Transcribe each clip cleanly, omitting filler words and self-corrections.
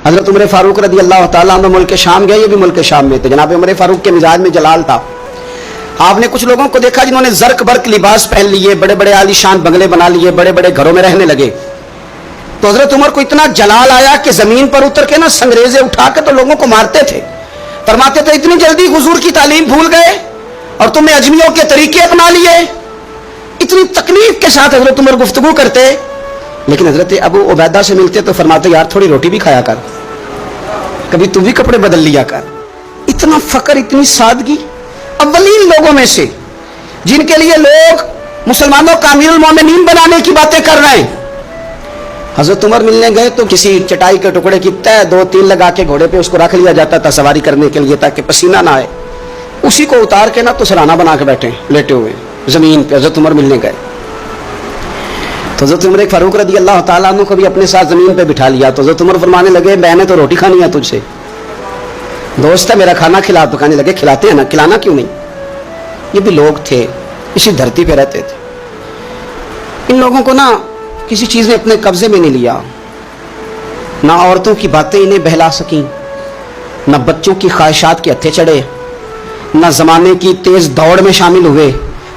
हज़रत उमर फारूक रदी अल्लाह ताला अन्हु मुल्क शाम गए, ये भी मुल्क शाम में थे। जनाब उमर फारूक के मिजाज में जलाल था। आपने कुछ लोगों को देखा जिन्होंने जर्क बर्क लिबास पहन लिए, बड़े बड़े आलीशान बंगले बना लिए, बड़े बड़े घरों में रहने लगे। तो हजरत उमर को इतना जलाल आया कि जमीन पर उतर के ना संगरेजे उठा के तो लोगों को मारते थे। फरमाते थे इतनी जल्दी हुजूर की तालीम भूल गए और तुमने अजमियों के तरीके अपना लिए। इतनी तकलीफ के साथ हजरत उमर गुफ्तगू करते, लेकिन हजरत अबू उबैदा से मिलते तो फरमाते यार थोड़ी रोटी भी खाया कर, कभी तू भी कपड़े बदल लिया कर। इतना फकर, इतनी सादगी। अव्वलीन लोगों में से जिनके लिए लोग मुसलमानों का अमीरुल मोमिनीन बनाने की बातें कर रहे हैं। हजरत उमर मिलने गए तो किसी चटाई के टुकड़े की तय 2-3 लगा के घोड़े पे उसको रख लिया जाता था सवारी करने के लिए, ताकि पसीना ना आए। उसी को उतार के ना तो सराहना बना के बैठे लेटे हुए जमीन पे हजरत उमर मिलने गए। तो हजरत उमर फारूक रदी अल्लाह ताला अन्हु को भी अपने साथ जमीन पे बिठा लिया। तो हजरत उमर फरमाने लगे मैंने तो रोटी खानी है तुझसे, दोस्त है मेरा, खाना खिला। तो कहने लगे खिलाते हैं ना, खिलाना क्यों नहीं। ये भी लोग थे, इसी धरती पे रहते थे। इन लोगों को ना किसी चीज ने अपने कब्जे में नहीं लिया, ना औरतों की बातें इन्हें बहला सकी, ना बच्चों की ख्वाहिशात के हत्थे चढ़े, ना जमाने की तेज दौड़ में शामिल हुए,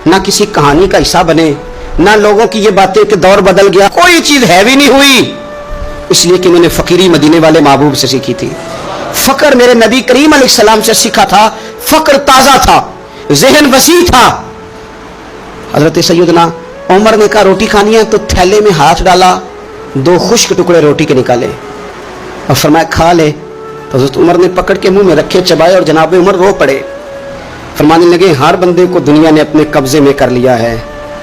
ना किसी कहानी का हिस्सा बने, ना लोगों की ये बातें कि दौर बदल गया, कोई चीज हैवी नहीं हुई। इसलिए कि मैंने फकीरी मदीने वाले महबूब से सीखी थी। फकर मेरे नबी करीम अलैहिस्सलाम से सीखा था। फकर ताजा था, जहन वसी था। हजरत सैयदना उमर ने कहा रोटी खानी है, तो थैले में हाथ डाला, 2 खुश्क टुकड़े रोटी के निकाले और फरमाया खा ले। तो हजरत उमर ने पकड़ के मुंह में रखे, चबाए और जनाब उमर रो पड़े। फरमाने लगे हर बंदे को दुनिया ने अपने कब्जे में कर लिया है,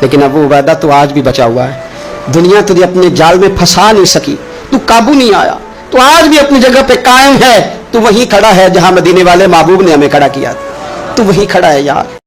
लेकिन अबू उबैदा तो आज भी बचा हुआ है। दुनिया तुझे अपने जाल में फंसा नहीं सकी, तू काबू नहीं आया, तो आज भी अपनी जगह पे कायम है। तू वहीं खड़ा है जहां मदीने वाले महबूब ने हमें खड़ा किया, तू वहीं खड़ा है यार।